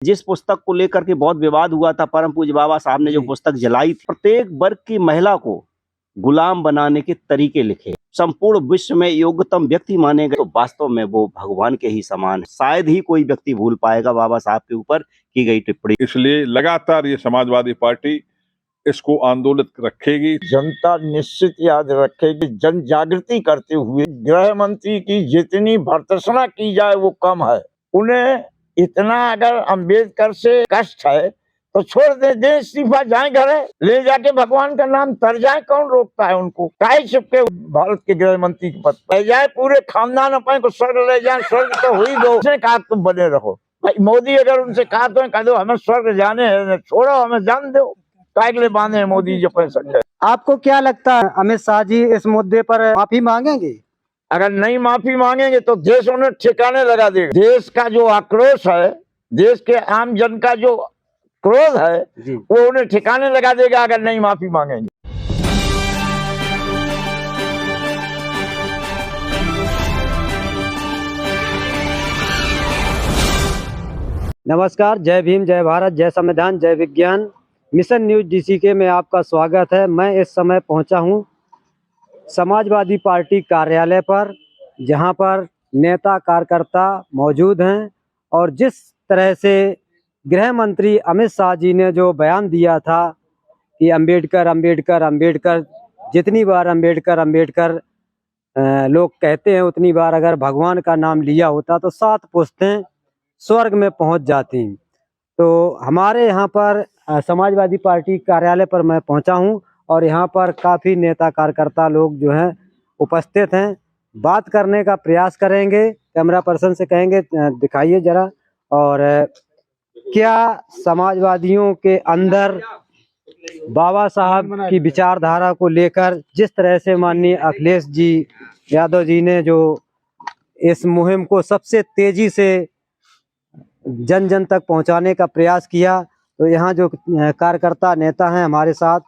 जिस पुस्तक को लेकर के बहुत विवाद हुआ था, परम पूज्य बाबा साहब ने जो पुस्तक जलाई थी, प्रत्येक वर्ग की महिला को गुलाम बनाने के तरीके लिखे, संपूर्ण विश्व में योग्यतम व्यक्ति माने गए, तो वास्तव में वो भगवान के ही समान है। शायद ही कोई व्यक्ति भूल पाएगा बाबा साहब के ऊपर की गई टिप्पणी। इसलिए लगातार ये समाजवादी पार्टी इसको आंदोलित रखेगी। जनता निश्चित याद रखेगी। जन जागृति करते हुए गृह मंत्री की जितनी भर्त्सना की जाए वो कम है। उन्हें इतना अगर अम्बेडकर से कष्ट है तो छोड़ दे इस्तीफा, जाए घरे, ले जाके भगवान का नाम तर जाए। कौन रोकता है उनको? काहे चुपके भारत के गृह मंत्री के पद ले जाए, पूरे खानदान अपने को स्वर्ग ले जाए। स्वर्ग तो हुई दो, उसने कहा तुम बने रहो। भाई मोदी अगर उनसे कहा तो कह दो हमें स्वर्ग जाने है, छोड़ो हमें जान दो। कागले बांधे मोदी जो पैसा। आपको क्या लगता है अमित शाह जी इस मुद्दे पर माफी मांगेंगे? अगर नहीं माफी मांगेंगे तो देश उन्हें ठिकाने लगा देगा। देश का जो आक्रोश है, देश के आम जन का जो क्रोध है, वो उन्हें ठिकाने लगा देगा अगर नहीं माफी मांगेंगे। नमस्कार, जय भीम, जय भारत, जय संविधान, जय विज्ञान। मिशन न्यूज डीसीके में आपका स्वागत है। मैं इस समय पहुंचा हूं समाजवादी पार्टी कार्यालय पर, जहां पर नेता कार्यकर्ता मौजूद हैं और जिस तरह से गृह मंत्री अमित शाह जी ने जो बयान दिया था कि अंबेडकर अंबेडकर अंबेडकर, जितनी बार अंबेडकर अंबेडकर लोग कहते हैं उतनी बार अगर भगवान का नाम लिया होता तो 7 पुश्तें स्वर्ग में पहुंच जाती। तो हमारे यहाँ पर समाजवादी पार्टी कार्यालय पर मैं पहुंचा हूं और यहाँ पर काफ़ी नेता कार्यकर्ता लोग जो हैं उपस्थित हैं। बात करने का प्रयास करेंगे, कैमरा पर्सन से कहेंगे दिखाइए जरा, और क्या समाजवादियों के अंदर बाबा साहब की विचारधारा को लेकर जिस तरह से माननीय अखिलेश जी यादव जी ने जो इस मुहिम को सबसे तेजी से जन जन तक पहुंचाने का प्रयास किया, तो यहाँ जो कार्यकर्ता नेता हैं हमारे साथ,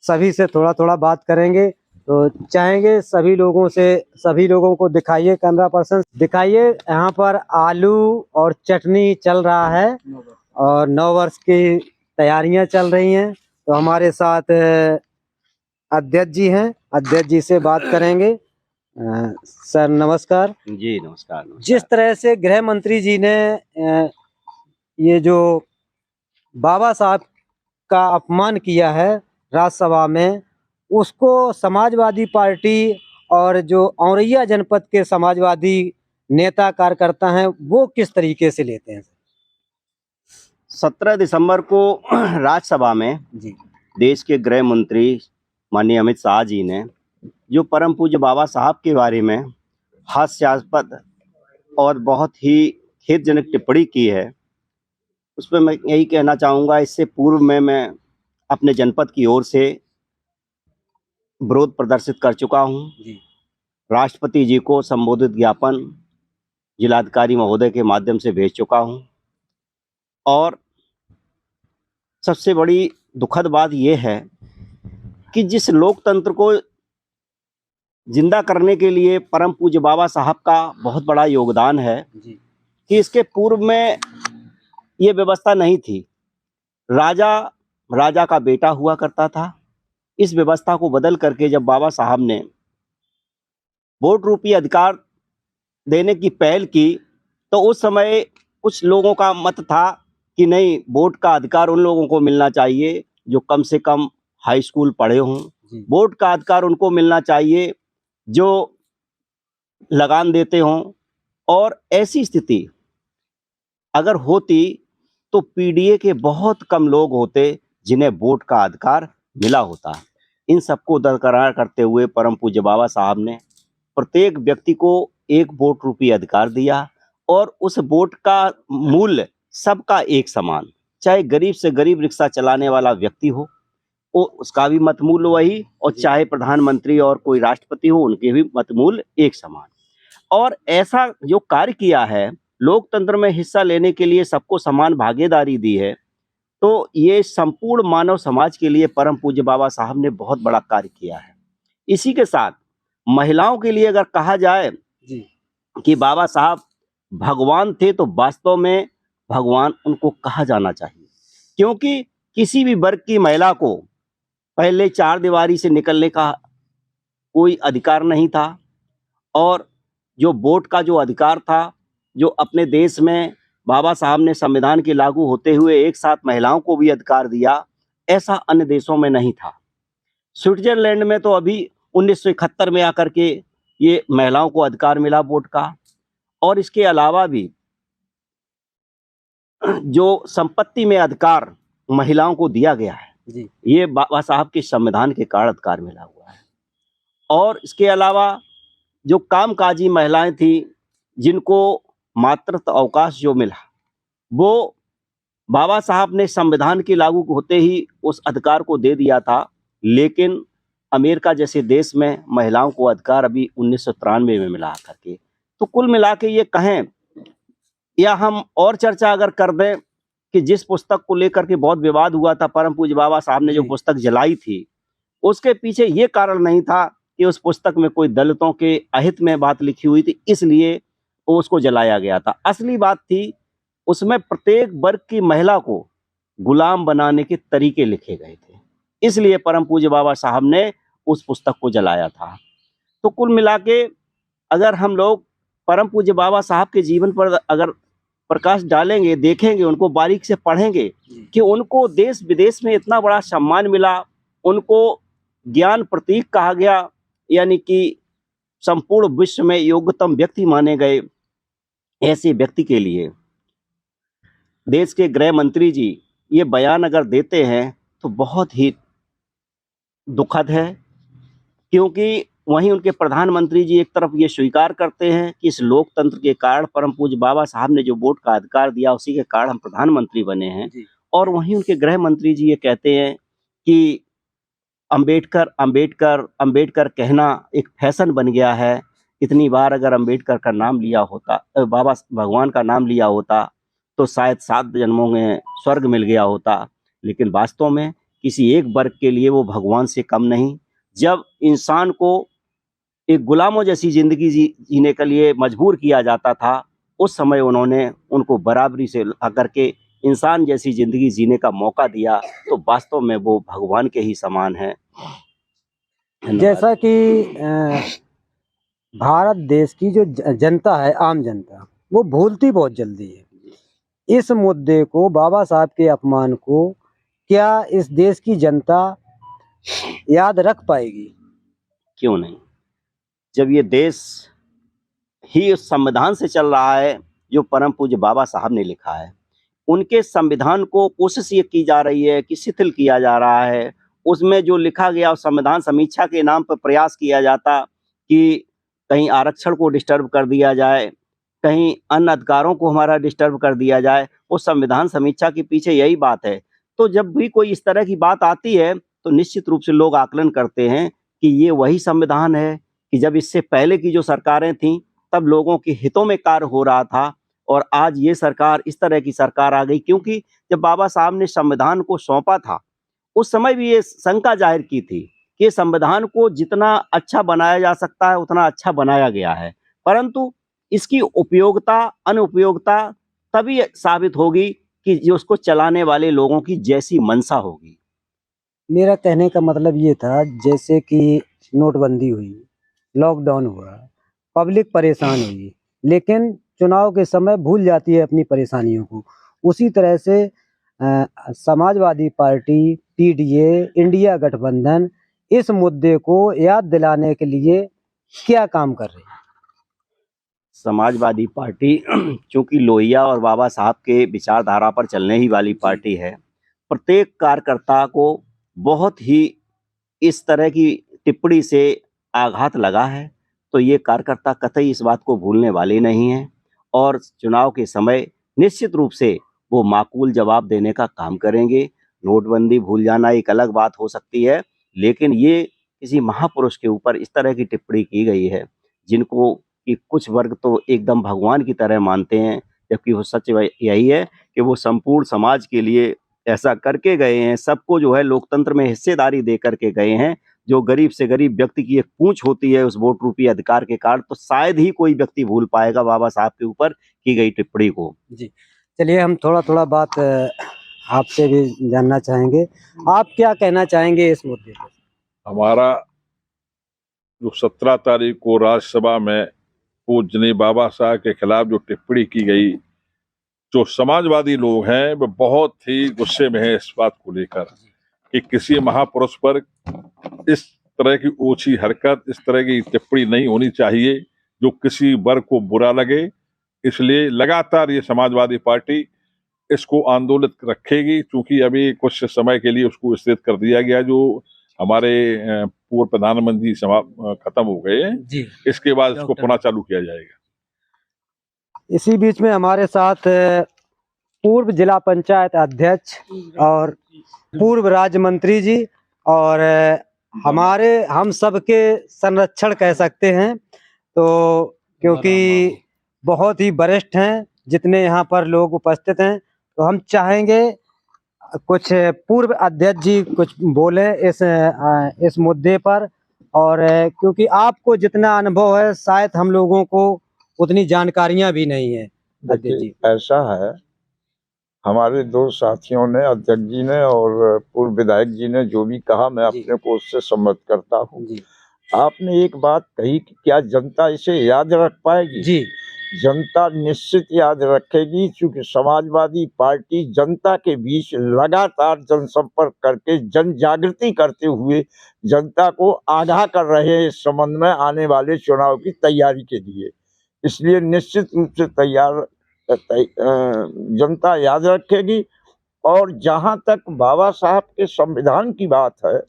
सभी से थोड़ा थोड़ा बात करेंगे। तो चाहेंगे सभी लोगों से, सभी लोगों को दिखाइए, कैमरा पर्सन दिखाइए। यहाँ पर आलू और चटनी चल रहा है और 9 वर्ष की तैयारियां चल रही हैं। तो हमारे साथ अध्यक्ष जी हैं, अध्यक्ष जी से बात करेंगे। सर नमस्कार। जी नमस्कार। जिस तरह से गृह मंत्री जी ने ये जो बाबा साहब का अपमान किया है राज्यसभा में, उसको समाजवादी पार्टी और जो औरैया जनपद के समाजवादी नेता कार्यकर्ता हैं वो किस तरीके से लेते हैं? 17 दिसंबर को राज्यसभा में देश के गृह मंत्री माननीय अमित शाह जी ने जो परम पूज्य बाबा साहब के बारे में हास्यास्पद और बहुत ही खेदजनक टिप्पणी की है, उस पर मैं यही कहना चाहूँगा। इससे पूर्व में मैं अपने जनपद की ओर से विरोध प्रदर्शित कर चुका हूँ। राष्ट्रपति जी को संबोधित ज्ञापन जिलाधिकारी महोदय के माध्यम से भेज चुका हूँ। और सबसे बड़ी दुखद बात यह है कि जिस लोकतंत्र को जिंदा करने के लिए परम पूज्य बाबा साहब का बहुत बड़ा योगदान है कि इसके पूर्व में ये व्यवस्था नहीं थी। राजा का बेटा हुआ करता था। इस व्यवस्था को बदल करके जब बाबा साहब ने वोट रूपी अधिकार देने की पहल की, तो उस समय कुछ लोगों का मत था कि नहीं, वोट का अधिकार उन लोगों को मिलना चाहिए जो कम से कम हाई स्कूल पढ़े हों। वोट का अधिकार उनको मिलना चाहिए जो लगान देते हों। और ऐसी स्थिति अगर होती तो पीडीए के बहुत कम लोग होते जिन्हें वोट का अधिकार मिला होता। इन सबको दरकिनार करते हुए परम पूज्य बाबा साहब ने प्रत्येक व्यक्ति को एक वोट रूपी अधिकार दिया और उस वोट का मूल्य सबका एक समान, चाहे गरीब से गरीब रिक्शा चलाने वाला व्यक्ति हो वो उसका भी मतमूल्य वही, और चाहे प्रधानमंत्री और कोई राष्ट्रपति हो उनके भी मतमूल्य एक समान। और ऐसा जो कार्य किया है, लोकतंत्र में हिस्सा लेने के लिए सबको समान भागीदारी दी है, तो ये संपूर्ण मानव समाज के लिए परम पूज्य बाबा साहब ने बहुत बड़ा कार्य किया है। इसी के साथ महिलाओं के लिए अगर कहा जाए कि बाबा साहब भगवान थे, तो वास्तव में भगवान उनको कहा जाना चाहिए, क्योंकि किसी भी वर्ग की महिला को पहले चार दीवारी से निकलने का कोई अधिकार नहीं था, और जो वोट का जो अधिकार था, जो अपने देश में बाबा साहब ने संविधान के लागू होते हुए एक साथ महिलाओं को भी अधिकार दिया, ऐसा अन्य देशों में नहीं था। स्विट्जरलैंड में तो अभी 1971 में आकर के ये महिलाओं को अधिकार मिला वोट का। और इसके अलावा भी जो संपत्ति में अधिकार महिलाओं को दिया गया है, जी ये बाबा साहब के संविधान के कारण अधिकार मिला हुआ है। और इसके अलावा जो कामकाजी महिलाएं थी, जिनको मातृत्व अवकाश जो मिला, वो बाबा साहब ने संविधान के लागू होते ही उस अधिकार को दे दिया था, लेकिन अमेरिका जैसे देश में महिलाओं को अधिकार अभी 1993 में मिला करके। तो कुल मिला के ये कहें, या हम और चर्चा अगर कर दें कि जिस पुस्तक को लेकर के बहुत विवाद हुआ था, परम पूज्य बाबा साहब ने जो जी। पुस्तक जलाई थी, उसके पीछे ये कारण नहीं था कि उस पुस्तक में कोई दलितों के अहित में बात लिखी हुई थी, इसलिए उसको जलाया गया था। असली बात थी, उसमें प्रत्येक वर्ग की महिला को गुलाम बनाने के तरीके लिखे गए थे, इसलिए परम पूज्य बाबा साहब ने उस पुस्तक को जलाया था। तो कुल मिला के अगर हम लोग परम पूज्य बाबा साहब के जीवन पर अगर प्रकाश डालेंगे, देखेंगे, उनको बारीक से पढ़ेंगे कि उनको देश विदेश में इतना बड़ा सम्मान मिला, उनको ज्ञान प्रतीक कहा गया, यानी कि संपूर्ण विश्व में योग्यतम व्यक्ति माने गए। ऐसे व्यक्ति के लिए देश के गृह मंत्री जी ये बयान अगर देते हैं तो बहुत ही दुखद है, क्योंकि वहीं उनके प्रधानमंत्री जी एक तरफ ये स्वीकार करते हैं कि इस लोकतंत्र के कारण परम पूज्य बाबा साहब ने जो वोट का अधिकार दिया, उसी के कारण हम प्रधानमंत्री बने हैं। जी। और वहीं उनके गृह मंत्री जी ये कहते हैं कि अंबेडकर अंबेडकर अंबेडकर कहना एक फैशन बन गया है। इतनी बार अगर अंबेडकर का नाम लिया होता, बाबा भगवान का नाम लिया होता, तो शायद 7 जन्मों में स्वर्ग मिल गया होता। लेकिन वास्तव में किसी एक वर्ग के लिए वो भगवान से कम नहीं। जब इंसान को एक गुलामों जैसी जिंदगी जीने के लिए मजबूर किया जाता था, उस समय उन्होंने उनको बराबरी से आकर के इंसान जैसी जिंदगी जीने का मौका दिया, तो वास्तव में वो भगवान के ही समान है। धन्यवाद। जैसा कि भारत देश की जो जनता है, आम जनता, वो भूलती बहुत जल्दी है। इस मुद्दे को, बाबा साहब के अपमान को, क्या इस देश की जनता याद रख पाएगी? क्यों नहीं? जब ये देश ही उस संविधान से चल रहा है जो परम पूज्य बाबा साहब ने लिखा है, उनके संविधान को कोशिश ये की जा रही है कि शिथिल किया जा रहा है। उसमें जो लिखा गया, उस संविधान समीक्षा के नाम पर प्रयास किया जाता कि कहीं आरक्षण को डिस्टर्ब कर दिया जाए, कहीं अन्य अधिकारों को हमारा डिस्टर्ब कर दिया जाए। उस संविधान समीक्षा के पीछे यही बात है। तो जब भी कोई इस तरह की बात आती है, तो निश्चित रूप से लोग आकलन करते हैं कि ये वही संविधान है कि जब इससे पहले की जो सरकारें थीं, तब लोगों के हितों में कार्य हो रहा था, और आज ये सरकार, इस तरह की सरकार आ गई। क्योंकि जब बाबा साहब ने संविधान को सौंपा था, उस समय भी ये शंका जाहिर की थी कि संविधान को जितना अच्छा बनाया जा सकता है उतना अच्छा बनाया गया है, परंतु इसकी उपयोगिता अनुपयोगिता तभी साबित होगी कि जो उसको चलाने वाले लोगों की जैसी मंशा होगी। मेरा कहने का मतलब ये था, जैसे कि नोटबंदी हुई, लॉकडाउन हुआ, पब्लिक परेशान हुई, लेकिन चुनाव के समय भूल जाती है अपनी परेशानियों को। उसी तरह से समाजवादी पार्टी, पीडीए, इंडिया गठबंधन इस मुद्दे को याद दिलाने के लिए क्या काम कर रही है? समाजवादी पार्टी चूंकि लोहिया और बाबा साहब के विचारधारा पर चलने ही वाली पार्टी है, प्रत्येक कार्यकर्ता को बहुत ही इस तरह की टिप्पणी से आघात लगा है, तो ये कार्यकर्ता कतई इस बात को भूलने वाले नहीं हैं, और चुनाव के समय निश्चित रूप से वो माकूल जवाब देने का काम करेंगे। नोटबंदी भूल जाना एक अलग बात हो सकती है, लेकिन ये किसी महापुरुष के ऊपर इस तरह की टिप्पणी की गई है, जिनको कि कुछ वर्ग तो एकदम भगवान की तरह मानते हैं, जबकि वो सच यही है कि वो संपूर्ण समाज के लिए ऐसा करके गए हैं। सबको जो है लोकतंत्र में हिस्सेदारी दे करके गए हैं। जो गरीब से गरीब व्यक्ति की एक पूंछ होती है उस वोट रूपी अधिकार के कारण, तो शायद ही कोई व्यक्ति भूल पाएगा बाबा साहब के ऊपर की गई टिप्पणी को। जी, चलिए हम थोड़ा थोड़ा बात आपसे भी जानना चाहेंगे। आप क्या कहना चाहेंगे इस मुद्दे पर? हमारा जो 17 तारीख को राज्यसभा में पूजनीय बाबा साहब के खिलाफ जो टिप्पणी की गई, जो समाजवादी लोग हैं वो बहुत ही गुस्से में हैं इस बात को लेकर कि किसी महापुरुष पर इस तरह की ऊंची हरकत, इस तरह की टिप्पणी नहीं होनी चाहिए जो किसी वर्ग को बुरा लगे। इसलिए लगातार ये समाजवादी पार्टी इसको आंदोलित रखेगी, क्योंकि अभी कुछ समय के लिए उसको स्थित कर दिया गया। जो हमारे पूर्व प्रधानमंत्री खत्म हो गए हैं, जी, इसके बाद इसको पुनः चालू किया जाएगा। इसी बीच में हमारे साथ पूर्व जिला पंचायत अध्यक्ष और पूर्व राज्य मंत्री जी और हम सबके संरक्षण कह सकते हैं, तो क्योंकि बहुत ही वरिष्ठ हैं जितने यहाँ पर लोग उपस्थित हैं, तो हम चाहेंगे कुछ पूर्व अध्यक्ष जी कुछ बोले इस मुद्दे पर। और क्योंकि आपको जितना अनुभव है शायद हम लोगों को उतनी जानकारियां भी नहीं है अध्यक्ष जी। देखिए, ऐसा है, हमारे दो साथियों ने, अध्यक्ष जी ने और पूर्व विधायक जी ने जो भी कहा, मैं जी। अपने को उससे सम्मत करता हूँ। जी आपने एक बात कही कि क्या जनता इसे याद रख पाएगी? जी जनता निश्चित याद रखेगी, क्योंकि समाजवादी पार्टी जनता के बीच लगातार जनसंपर्क करके जन जागृति करते हुए जनता को आगाह कर रहे हैं इस संबंध में आने वाले चुनाव की तैयारी के लिए। इसलिए निश्चित रूप से जनता याद रखेगी। और जहां तक बाबा साहब के संविधान की बात है,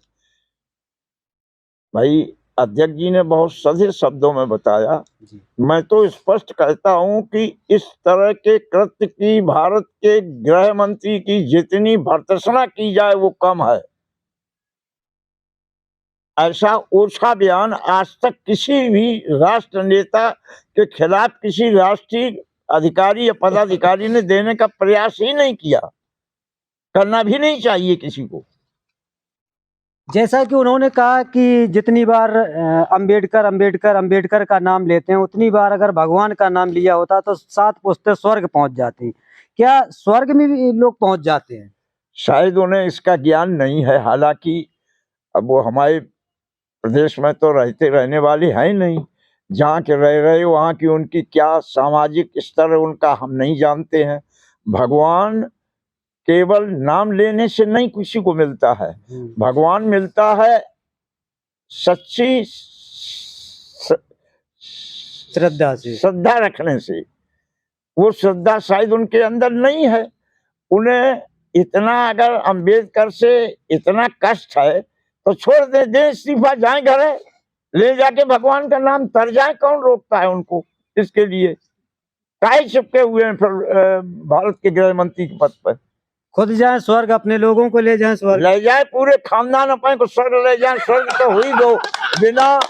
भाई अध्यक्ष जी ने बहुत सधे शब्दों में बताया। जी मैं तो स्पष्ट कहता हूं कि इस तरह के कृत्य की भारत के गृह मंत्री की जितनी भर्त्सना की जाए वो कम है। ऐसा ओछा बयान आज तक किसी भी राष्ट्र नेता के खिलाफ किसी राष्ट्रीय अधिकारी या पदाधिकारी ने देने का प्रयास ही नहीं किया, करना भी नहीं चाहिए किसी को। जैसा कि उन्होंने कहा कि जितनी बार अंबेडकर अंबेडकर अंबेडकर का नाम लेते हैं उतनी बार अगर भगवान का नाम लिया होता तो 7 पुश्तें स्वर्ग पहुंच जाती। क्या स्वर्ग में भी लोग पहुंच जाते हैं? शायद उन्हें इसका ज्ञान नहीं है। हालांकि अब वो हमारे प्रदेश में तो रहने वाले हैं नहीं, जहाँ के रह रहे वहाँ की उनकी क्या सामाजिक स्तर है उनका हम नहीं जानते हैं। भगवान केवल नाम लेने से नहीं किसी को मिलता है, भगवान मिलता है सच्ची श्रद्धा रखने से। वो श्रद्धा शायद उनके अंदर नहीं है। उन्हें इतना अगर अंबेडकर से इतना कष्ट है तो छोड़ दे इस्तीफा, जाए घरे, ले जाके भगवान का नाम तर जाए। कौन रोकता है उनको इसके लिए? काहे चिपके हुए हैं फिर भारत के गृह मंत्री के पद पर? खुद जाए स्वर्ग, अपने लोगों को ले जाए स्वर्ग, ले जाए पूरे खानदान अपने को स्वर्ग ले जाए। स्वर्ग तो हुई दो, बिना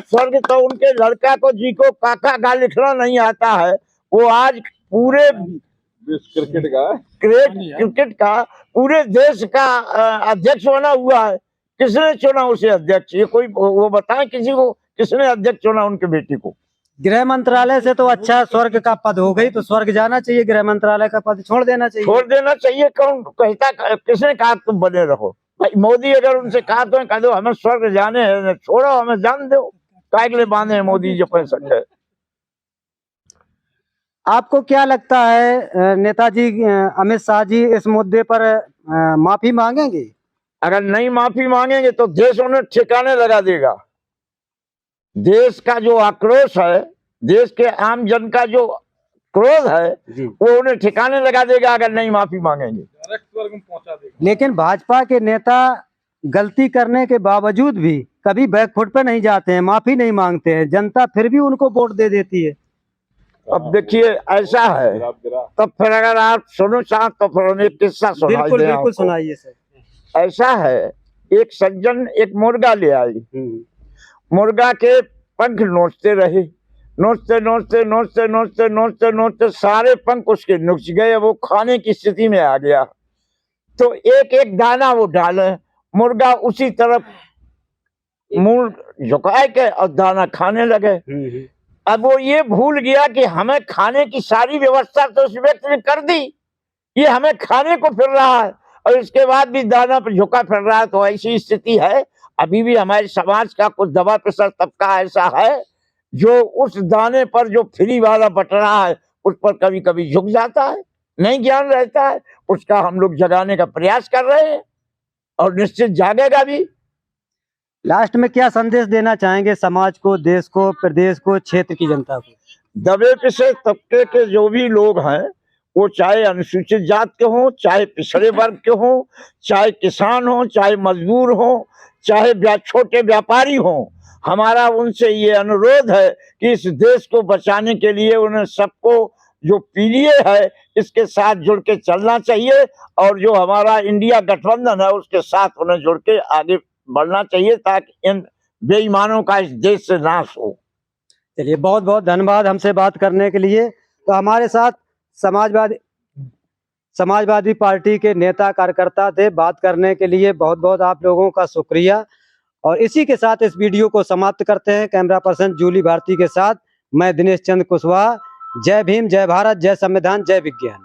स्वर्ग तो उनके लड़का को जी को काका गा लिखना नहीं आता है। वो आज पूरे क्रिकेट का पूरे देश का अध्यक्ष बना हुआ है। किसने चुना उसे अध्यक्ष? ये कोई वो बताए किसी को, किसने अध्यक्ष चुना उनके बेटी को? गृह मंत्रालय से तो अच्छा स्वर्ग का पद हो गई, तो स्वर्ग जाना चाहिए, गृह मंत्रालय का पद छोड़ देना चाहिए। छोड़ देना चाहिए। कौन कहता? किसने कहा तुम बने रहो? भाई मोदी अगर उनसे कहा तो कह दो हमें स्वर्ग जाने हैं, छोड़ो हमें जान दो। काय के लिए बांधे हैं मोदी जो पैसा है? आपको क्या लगता है नेताजी अमित शाह जी इस मुद्दे पर माफी मांगेंगे? अगर नहीं माफी मांगेंगे तो देश उन्हें ठिकाने लगा देगा। देश का जो आक्रोश है, देश के आम जन का जो क्रोध है, वो उन्हें ठिकाने लगा देगा अगर नहीं माफी मांगेंगे। लेकिन भाजपा के नेता गलती करने के बावजूद भी कभी बैकफुट पे नहीं जाते हैं, माफी नहीं मांगते हैं, जनता फिर भी उनको वोट दे देती है। अब देखिए ऐसा है, तब फिर अगर आप सुनो चाह तो फिर एक किस्सा सुनाई दे। बिल्कुल सुनाइए सर। ऐसा है, एक सज्जन एक मुर्गा ले आई। मुर्गा के पंख नोचते रहे, नोचते सारे पंख उसके नुक्स गए। वो खाने की स्थिति में आ गया तो एक एक दाना वो डाले, मुर्गा उसी तरफ मुंह झुकाए के और दाना खाने लगे। अब वो ये भूल गया कि हमें खाने की सारी व्यवस्था तो उस व्यक्ति ने कर दी, ये हमें खाने को फिर रहा है और इसके बाद भी दाना पर झुका फिर रहा है। तो ऐसी स्थिति है। अभी भी हमारे समाज का कुछ दबा पिसर तबका ऐसा है जो उस दाने पर जो फ्री वाला बट रहा है उस पर कभी कभी झुक जाता है, नहीं ज्ञान रहता है। उसका हम लोग जगाने का प्रयास कर रहे हैं और निश्चित जागेगा भी। लास्ट में क्या संदेश देना चाहेंगे समाज को, देश को, प्रदेश को, क्षेत्र की जनता को? दबे पिसे तबके के जो भी लोग हैं, वो चाहे अनुसूचित जात के हों, चाहे पिछड़े वर्ग के हों, चाहे किसान हों, चाहे मजदूर हों, चाहे छोटे व्यापारी हों, हमारा उनसे ये अनुरोध है कि इस देश को बचाने के लिए उन्हें सबको जो पीडीए है इसके साथ जुड़ के चलना चाहिए और जो हमारा इंडिया गठबंधन है उसके साथ उन्हें जुड़ के आगे बढ़ना चाहिए ताकि इन बेईमानों का इस देश से नाश हो। चलिए, बहुत बहुत धन्यवाद हमसे बात करने के लिए। तो हमारे साथ समाजवादी पार्टी के नेता कार्यकर्ता थे। बात करने के लिए बहुत बहुत आप लोगों का शुक्रिया। और इसी के साथ इस वीडियो को समाप्त करते हैं। कैमरा पर्सन जूली भारती के साथ मैं दिनेश चंद्र कुशवाहा। जय भीम, जय भारत, जय संविधान, जय विज्ञान।